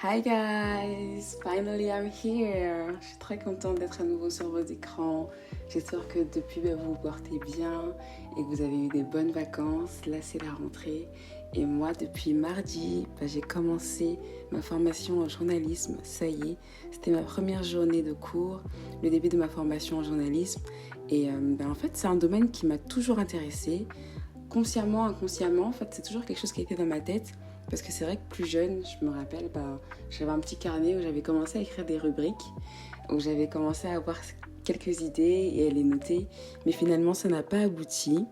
Hi guys, finally I'm here. Je suis très contente d'être à nouveau sur vos écrans. J'espère que depuis vous vous portez bien et que vous avez eu des bonnes vacances. Là c'est la rentrée et moi depuis mardi j'ai commencé ma formation en journalisme. Ça y est, c'était ma première journée de cours, le début de ma formation en journalisme et en fait c'est un domaine qui m'a toujours intéressée. Consciemment, inconsciemment, en fait c'est toujours quelque chose qui était dans ma tête. Parce que c'est vrai que plus jeune, je me rappelle, j'avais un petit carnet où j'avais commencé à écrire des rubriques, où j'avais commencé à avoir quelques idées et à les noter. Mais finalement, ça n'a pas abouti.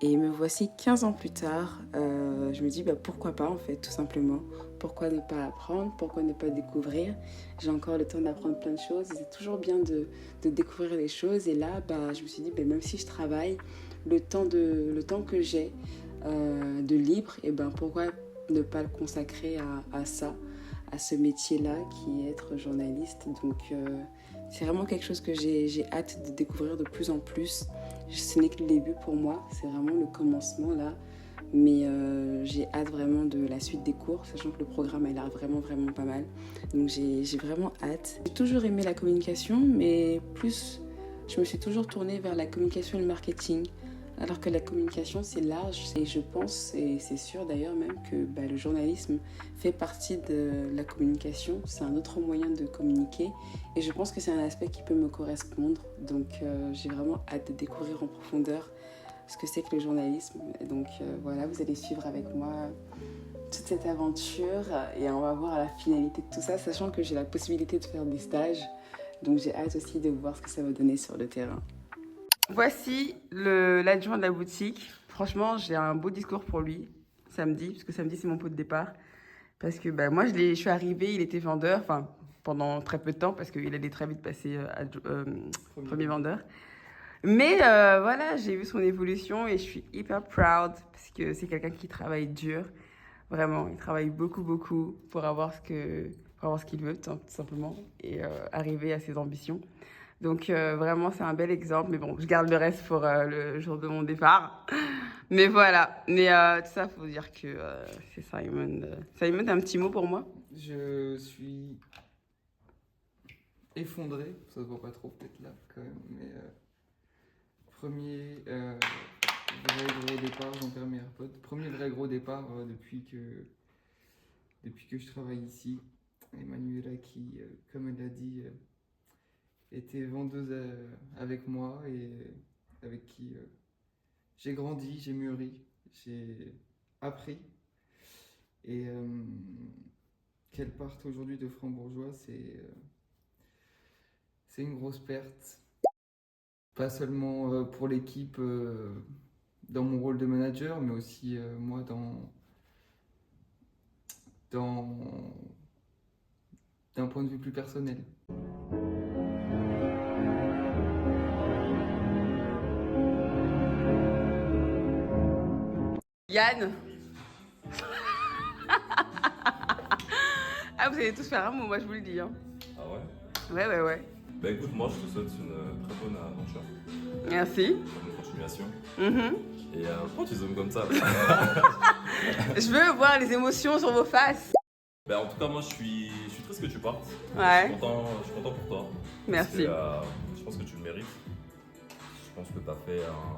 Et me voici 15 ans plus tard, je me dis pourquoi pas en fait, tout simplement. Pourquoi ne pas apprendre? Pourquoi ne pas découvrir? J'ai encore le temps d'apprendre plein de choses. C'est toujours bien de découvrir les choses. Et là, je me suis dit, même si je travaille, le temps que j'ai de libre, pourquoi ne pas le consacrer à ça, à ce métier-là qui est être journaliste. Donc c'est vraiment quelque chose que j'ai hâte de découvrir de plus en plus. Ce n'est que le début pour moi, c'est vraiment le commencement là. Mais j'ai hâte vraiment de la suite des cours, sachant que le programme a l'air vraiment pas mal. Donc j'ai vraiment hâte. J'ai toujours aimé la communication, mais plus je me suis toujours tournée vers la communication et le marketing. Alors que la communication, c'est large et je pense, et c'est sûr d'ailleurs même, que le journalisme fait partie de la communication. C'est un autre moyen de communiquer et je pense que c'est un aspect qui peut me correspondre. Donc j'ai vraiment hâte de découvrir en profondeur ce que c'est que le journalisme. Et donc voilà, vous allez suivre avec moi toute cette aventure et on va voir la finalité de tout ça, sachant que j'ai la possibilité de faire des stages. Donc j'ai hâte aussi de voir ce que ça va donner sur le terrain. Voici l'adjoint de la boutique. Franchement, j'ai un beau discours pour lui samedi, parce que samedi, c'est mon pot de départ. Parce que moi, je suis arrivée, il était vendeur, pendant très peu de temps, parce qu'il allait très vite passer premier vendeur. Mais voilà, j'ai vu son évolution et je suis hyper proud, parce que c'est quelqu'un qui travaille dur. Vraiment, il travaille beaucoup pour avoir ce qu'il veut, tout simplement, et arriver à ses ambitions. Donc vraiment, c'est un bel exemple. Mais bon, je garde le reste pour le jour de mon départ. Mais voilà. Mais tout ça, il faut dire que c'est Simon. Simon, t'as un petit mot pour moi? Je suis effondré, ça se voit pas trop peut-être là quand même, mais premier vrai gros départ, j'en perds mes AirPods. Premier vrai gros départ depuis que je travaille ici. Emmanuela qui, comme elle l'a dit, était vendeuse avec moi et avec qui j'ai grandi, j'ai mûri, j'ai appris. Et qu'elle parte aujourd'hui de Franc-Bourgeois, c'est une grosse perte. Pas seulement pour l'équipe dans mon rôle de manager, mais aussi moi d'un point de vue plus personnel. Yann. Ah, vous allez tous faire un mot, moi je vous le dis. Hein. Ah ouais? Ouais. Bah écoute, moi je te souhaite une très bonne aventure. Merci. Bonne continuation. Mm-hmm. Et pourquoi tu zoomes comme ça? Je veux voir les émotions sur vos faces. Bah en tout cas, moi je suis triste que tu partes. Ouais. Je suis content pour toi. Merci. Parce que, je pense que tu le mérites. Je pense que tu as fait un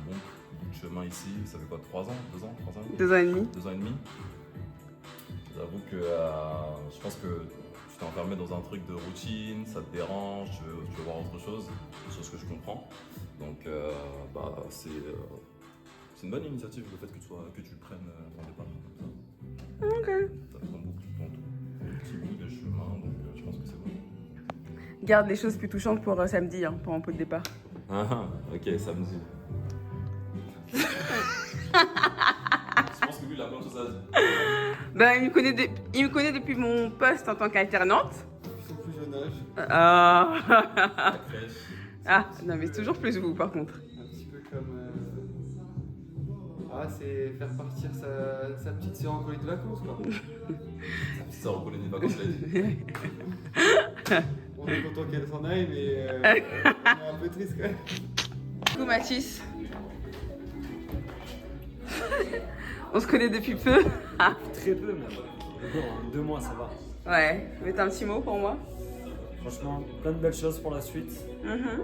bon bout de chemin ici. Ça fait quoi, 3 ans? 2 ans? 3 ans? 2 ans et demi. 2 ans et demi. J'avoue que je pense que tu t'es enfermé dans un truc de routine, ça te dérange, tu veux voir autre chose que je comprends. Donc c'est une bonne initiative le fait que tu prennes ton départ comme ça. Ok. Ça fait ton petit bout de chemin, donc je pense que c'est bon. Garde les choses plus touchantes pour samedi, pour mon pot de départ. Ok, samedi. Je pense que lui, il a plein de choses à dire. Il me connaît depuis mon poste en tant qu'alternante. Son plus jeune âge. La crèche. Ah, non, mais c'est toujours plus vous, par contre. Un petit peu comme. C'est faire partir sa petite sœur en colonie de vacances, quoi. Sa petite sœur en colonie de vacances, je l'ai dit. On est content qu'elle s'en aille, mais on est un peu triste quand même. Coucou Mathis. On se connaît depuis peu. Très peu, même. En 2 mois, ça va. Ouais, mais t'as un petit mot pour moi? Franchement, plein de belles choses pour la suite. Mhm.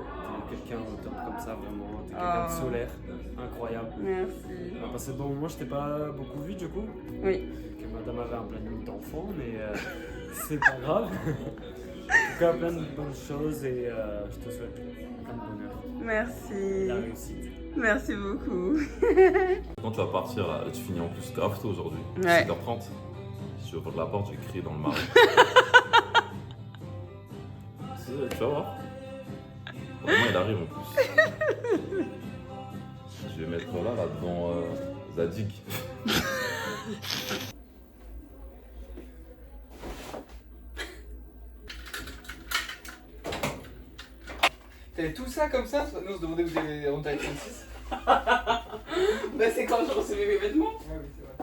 T'es quelqu'un au top comme ça, vraiment. T'es quelqu'un de solaire, incroyable. Merci. On a passé de bons moments, je t'ai pas beaucoup vu du coup. Oui. Que madame avait un planning d'enfant, mais c'est pas grave. En tout cas, plein de bonnes choses et je te souhaite plein de bonheur. Merci. La réussite. Merci beaucoup. Quand tu vas partir, là, tu finis en plus grave tôt aujourd'hui. Ouais. 7h30. Si tu ouvres la porte, je vais crier dans le marais. Tu vas voir. Vraiment, il arrive en plus. Je vais mettre là devant Zadig. T'avais tout ça comme ça? Nous on se demandait où t'avais rentré avec 36. Bah c'est quand je recevais mes vêtements. Ah oui, c'est vrai.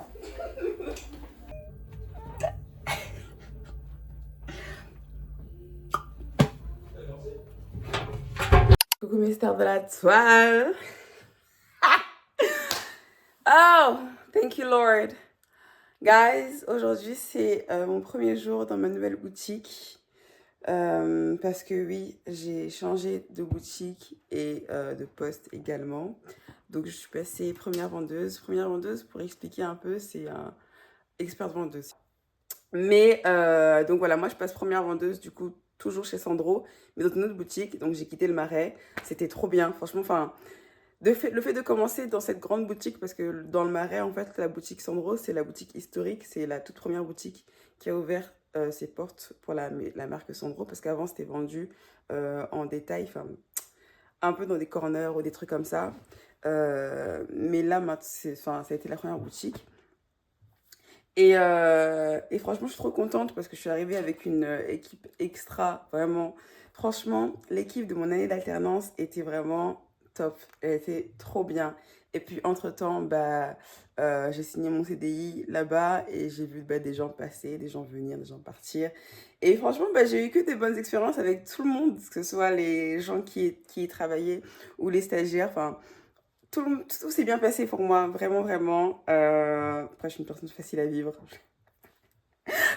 Coucou mes stars de la toile. Oh, thank you Lord. Guys, aujourd'hui c'est mon premier jour dans ma nouvelle boutique. Parce que oui, j'ai changé de boutique et de poste également. Donc je suis passée première vendeuse. Première vendeuse, pour expliquer un peu, c'est un expert vendeuse. Mais donc voilà, moi je passe première vendeuse du coup toujours chez Sandro, mais dans une autre boutique. Donc j'ai quitté le Marais. C'était trop bien, franchement. Enfin, le fait de commencer dans cette grande boutique, parce que dans le Marais, en fait, la boutique Sandro, c'est la boutique historique. C'est la toute première boutique qui a ouvert ses portes pour la marque Sandro, parce qu'avant c'était vendu en détail, enfin un peu dans des corners ou des trucs comme ça. Mais là, ça a été la première boutique. Et franchement, je suis trop contente parce que je suis arrivée avec une équipe extra, vraiment. Franchement, l'équipe de mon année d'alternance était vraiment top. Elle était trop bien. Et puis, entre-temps, j'ai signé mon CDI là-bas et j'ai vu des gens passer, des gens venir, des gens partir. Et franchement, j'ai eu que des bonnes expériences avec tout le monde, que ce soit les gens qui y travaillaient ou les stagiaires. Enfin, tout s'est bien passé pour moi, vraiment, vraiment. Après, je suis une personne facile à vivre.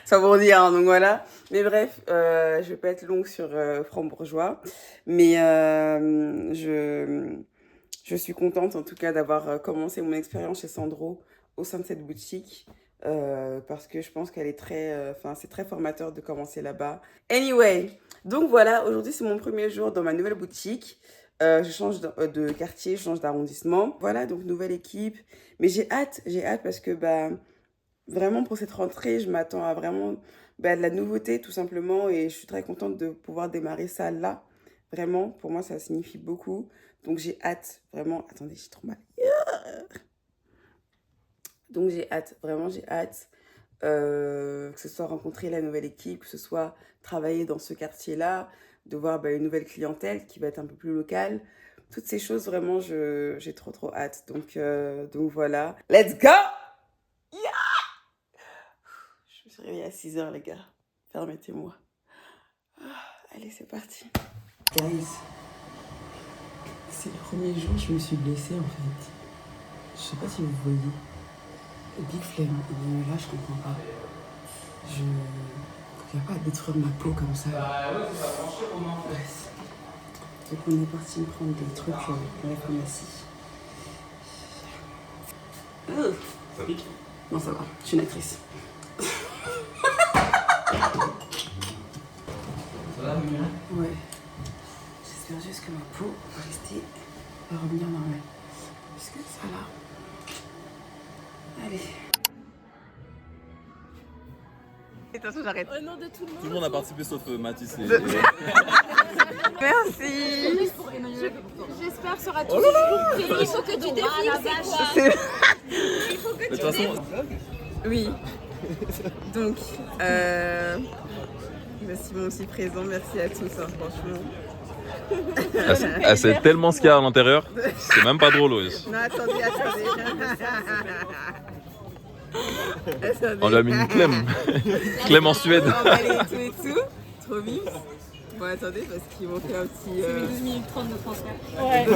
Ça pour dire, hein, donc voilà. Mais bref, je vais pas être longue sur Franc-Bourgeois. Mais je suis contente en tout cas d'avoir commencé mon expérience chez Sandro au sein de cette boutique. Parce que je pense qu'elle est c'est très formateur de commencer là-bas. Anyway, donc voilà, aujourd'hui c'est mon premier jour dans ma nouvelle boutique. Je change de quartier, je change d'arrondissement. Voilà, donc nouvelle équipe. Mais j'ai hâte parce que vraiment pour cette rentrée, je m'attends à vraiment de la nouveauté tout simplement. Et je suis très contente de pouvoir démarrer ça là. Vraiment, pour moi, ça signifie beaucoup. Donc j'ai hâte, vraiment. Attendez, j'ai trop mal. Donc j'ai hâte, vraiment j'ai hâte. Que ce soit rencontrer la nouvelle équipe, que ce soit travailler dans ce quartier-là, de voir une nouvelle clientèle qui va être un peu plus locale. Toutes ces choses, vraiment, j'ai trop hâte. Donc voilà. Let's go! Yeah! Je me suis réveillée à 6h, les gars. Permettez-moi. Allez, c'est parti. Guys, c'est le premier jour, je me suis blessée, en fait. Je sais pas si vous voyez. Big flemme. Et là, je comprends pas. Il n'y a pas à détruire ma peau comme ça. Bah ouais, c'est pas franchi, Romain. Donc on est parti me prendre des trucs dans la pharmacie. Ça pique? Non, ça va, je suis une actrice. Ça va, Mimien? Ouais. J'espère juste que ma peau va revenir normale. Est-ce que ça là? Allez. Et de toute façon, j'arrête. Au nom de tout le monde. Tout le monde a participé sauf Mathis. Merci. J'espère que ça sera tout compris. Il faut que tu défiles, c'est quoi? Il faut que De tu toute façon, Oui. Donc, merci mon petit présent, merci à tous, hein, franchement. elle sait tellement ce qu'il y a à l'intérieur, c'est même pas drôle. Ouais. Non, attendez. On lui a mis une clem. Clem en Suède. Emballé et tout. Trop vite. Bon, attendez, parce qu'ils m'ont fait un petit... 12 minutes 30 de transfert. Ouais.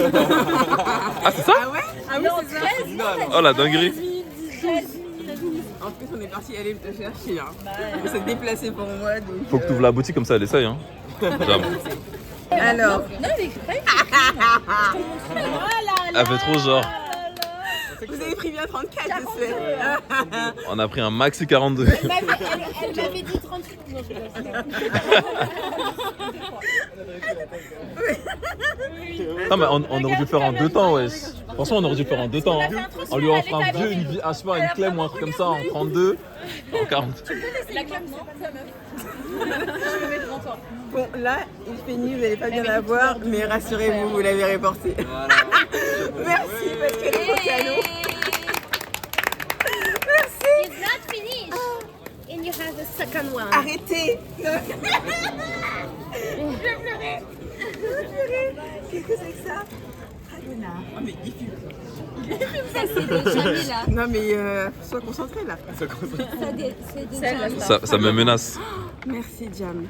Ah, c'est ça? Ah ouais? Ah oui, c'est ça. Oh la dinguerie. 13 minutes. En plus, on est parti aller te chercher. Hein. On s'est déplacé pour moi. Donc, Faut que tu ouvres la boutique comme ça, elle essaye. Hein. Alors, Non, mais prêt. Elle fait trop genre. vous avez pris bien 34, j'espère. On a pris un maxi 42. Elle m'avait dit 38. Non, je Non mais on aurait dû le faire en 2 temps, wesh. Franchement, on aurait dû le faire en 2 temps. Hein. On lui offre un vieux, une vie, je sais pas, une clem ou un truc comme ça en 32, en 40. La clame, c'est pas ça, meuf. Je me mets devant toi. Bon, là, il fait nuit, vous n'allez pas bien la voir, mais rassurez-vous, vous l'avez reporté. Merci, parce qu'elle est au cadeau. It's not finished. And you have a second one. Arrêtez. Je vais pleurer. Qu'est-ce que c'est que ça? Oh, mais il fume. Ça, c'est de jamais là. Non, mais sois concentré là. C'est de jamais. Ça me menace. Merci, Jam.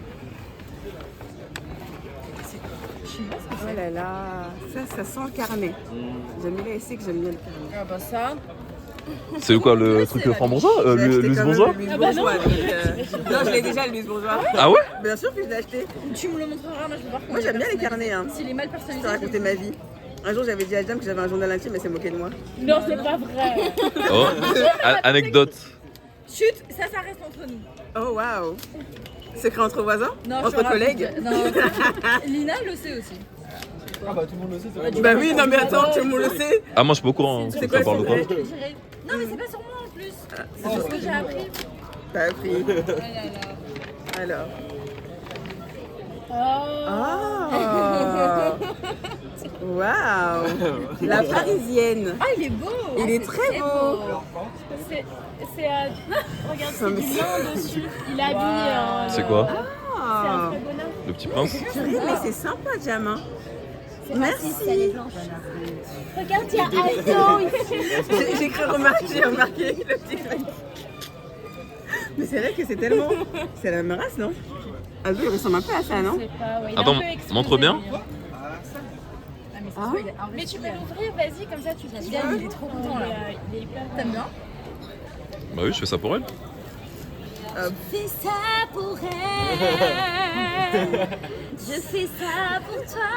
Oh là là, ça sent le carnet. Jamila, elle sait que j'aime bien le carnet. Ah bah ça. C'est quoi le truc franc-bourgeois J'ai acheté Luce quand même bourgeois le Luce bourgeois. Non, je l'ai déjà le Luce bourgeois. Ah ouais? Bien sûr que je l'ai acheté. Tu me le montreras, moi je veux voir. Moi j'aime bien les carnets. Hein. S'il est mal Je personnalisé. te raconter ma vie. Un jour j'avais dit à Jam que j'avais un journal intime, mais c'est moqué de moi. Non, c'est pas vrai. Oh, anecdote. Chut, ça reste entre nous. Oh waouh. Secret entre voisins? Non, entre collègues? Non, Lina le sait aussi. Ah bah tout le monde le sait, c'est vrai. Bah oui, non mais attends, tout le monde le sait. Ah moi je suis pas au courant, C'est ça quoi, parle de quoi? c'est vrai? Non, mais c'est pas sur moi en plus. C'est sur ce que j'ai appris. T'as appris. Alors. Oh. Waouh. La parisienne. Ah, il est beau. Il est très beau. Regarde, Non, mais c'est du blanc dessus. Il est habillé. C'est quoi? Ah. Le petit prince? Purée, mais c'est sympa, Jam. Hein. Merci. Regarde, il y a Aldo. J'ai cru remarquer, j'ai remarqué le petit truc. Mais c'est vrai que c'est tellement. C'est la même race, non? Aldo, il ressemble un peu à ça, non? Attends, montre bien. Ah. Mais tu peux l'ouvrir, vas-y, comme ça tu viens. Il est trop content là. Il est hyper. T'aimes bien? Bah oui, je fais ça pour elle. Fais ça pour elle. Je fais ça pour toi.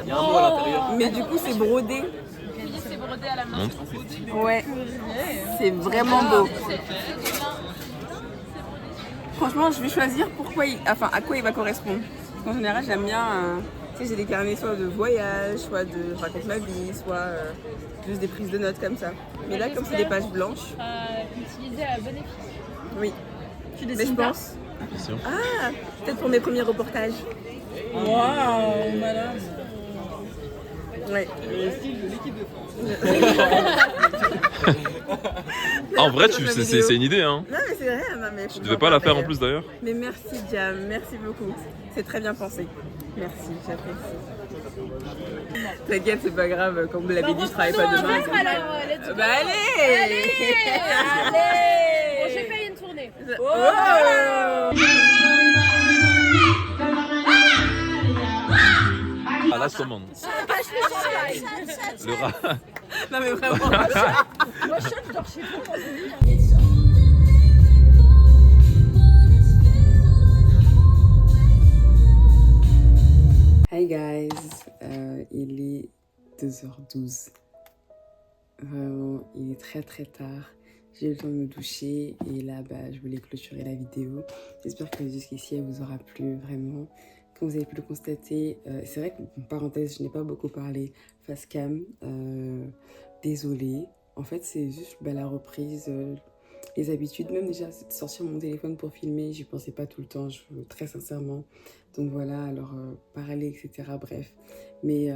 Il y a un mot à l'intérieur. Mais du coup, c'est brodé. Oui, c'est brodé à la main. Montre. Ouais. C'est vraiment beau. Franchement, je vais choisir à quoi il va correspondre. En général, j'aime bien. Tu sais, j'ai des carnets soit de voyage, soit de je raconte ma vie, soit juste des prises de notes comme ça. Mais là, comme c'est des pages blanches. Utilisé à bon efficace. Oui. Tu Mais je dessines pas? pense. Ah, peut-être pour mes premiers reportages. Waouh, madame. Ouais. Le style de l'équipe de France. En vrai, c'est une idée, hein. Non, mais c'est vrai. Non, mais Tu devais pas la faire en plus d'ailleurs? Mais merci, Jam. Merci beaucoup. C'est très bien pensé. Merci, j'apprécie. T'inquiète, c'est pas grave. Comme vous l'avez dit, je travaille pas demain. Bah allez. Bon, j'ai fait une tournée. Ah là, je commande. Le rat. Non mais vraiment. Moi, je dors chez toi. Hi guys, il est 2h12. Vraiment, il est très très tard. J'ai eu le temps de me doucher et là, je voulais clôturer la vidéo. J'espère que jusqu'ici, elle vous aura plu vraiment. Comme vous avez pu le constater, c'est vrai que, parenthèse, je n'ai pas beaucoup parlé face cam. Désolée. En fait, c'est juste la reprise, les habitudes. Même déjà, de sortir mon téléphone pour filmer, j'y pensais pas tout le temps, très sincèrement. Donc voilà, alors parler, etc. Bref. Mais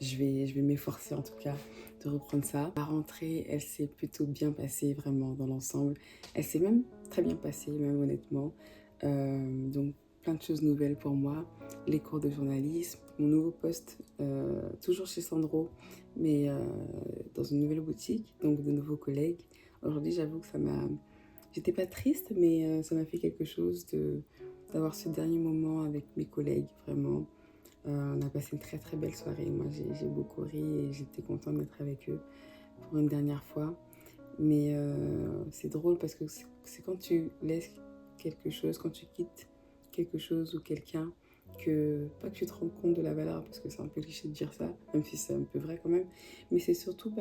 je vais m'efforcer en tout cas de reprendre ça. La rentrée, elle s'est plutôt bien passée vraiment dans l'ensemble. Elle s'est même très bien passée, même honnêtement. Donc plein de choses nouvelles pour moi. Les cours de journalisme, mon nouveau poste, toujours chez Sandro, mais dans une nouvelle boutique, donc de nouveaux collègues. Aujourd'hui, j'avoue que ça m'a... J'étais pas triste, mais ça m'a fait quelque chose d'avoir ce dernier moment avec mes collègues, vraiment. On a passé une très très belle soirée. Moi, j'ai beaucoup ri et j'étais contente d'être avec eux pour une dernière fois. Mais c'est drôle parce que c'est quand tu laisses quelque chose, quand tu quittes quelque chose ou quelqu'un, que pas que tu te rends compte de la valeur, parce que c'est un peu cliché de dire ça, même si c'est un peu vrai quand même, mais c'est surtout,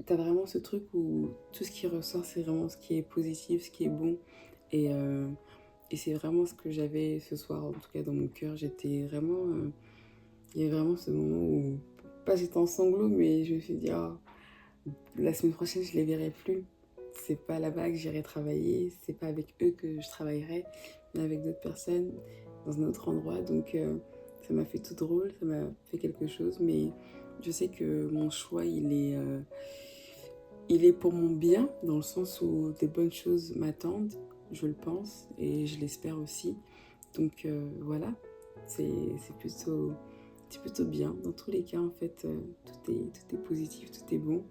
t'as vraiment ce truc où tout ce qui ressort, c'est vraiment ce qui est positif, ce qui est bon, et, euh, et c'est vraiment ce que j'avais ce soir, en tout cas dans mon cœur. J'étais vraiment, il y a vraiment ce moment où, pas j'étais en sanglots, mais je me suis dit, ah, la semaine prochaine, je les verrai plus. C'est pas là-bas que j'irai travailler, c'est pas avec eux que je travaillerai, mais avec d'autres personnes dans un autre endroit. Donc ça m'a fait tout drôle, ça m'a fait quelque chose, mais je sais que mon choix, il est pour mon bien, dans le sens où des bonnes choses m'attendent, je le pense, et je l'espère aussi. Donc voilà, c'est plutôt bien. Dans tous les cas, en fait, tout est positif, tout est bon.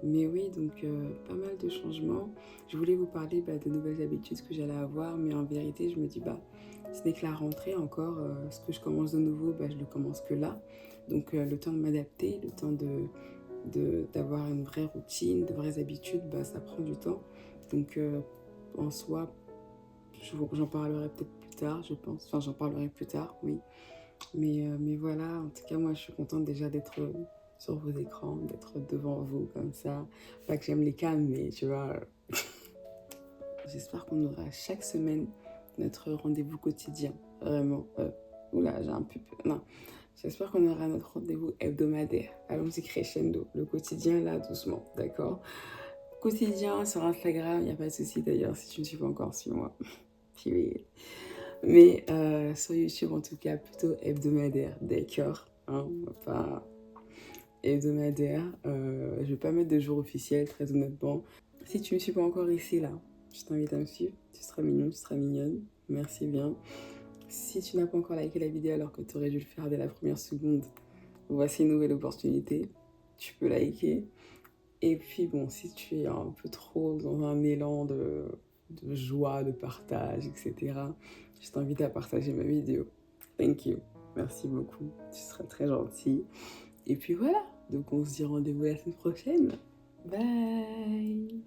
Mais oui, donc pas mal de changements. Je voulais vous parler de nouvelles habitudes que j'allais avoir, mais en vérité, je me dis, ce n'est que la rentrée encore. Ce que je commence de nouveau, je le commence que là. Donc le temps de m'adapter, le temps d'avoir une vraie routine, de vraies habitudes, ça prend du temps. Donc en soi, j'en parlerai peut-être plus tard, je pense. Enfin, j'en parlerai plus tard, oui. Mais voilà, en tout cas, moi, je suis contente déjà d'être sur vos écrans, d'être devant vous comme ça. Pas que j'aime les cams, mais tu vois. J'espère qu'on aura chaque semaine notre rendez-vous quotidien. Vraiment. Oula, j'ai un peu... Non. J'espère qu'on aura notre rendez-vous hebdomadaire. Allons-y crescendo. Le quotidien, là, doucement. D'accord? Quotidien sur Instagram, il n'y a pas de souci d'ailleurs si tu ne suis pas encore, suis-moi. Mais sur YouTube, en tout cas, plutôt hebdomadaire. D'accord? Hein, pas hebdomadaire. Je vais pas mettre de jour officiel, très honnêtement. Si tu ne me suis pas encore ici, là, je t'invite à me suivre. Tu seras mignon, tu seras mignonne. Merci bien. Si tu n'as pas encore liké la vidéo alors que tu aurais dû le faire dès la première seconde, voici une nouvelle opportunité. Tu peux liker. Et puis bon, si tu es un peu trop dans un élan de joie, de partage, etc., je t'invite à partager ma vidéo. Thank you. Merci beaucoup. Tu seras très gentil. Et puis voilà. Donc on se dit rendez-vous la semaine prochaine. Bye.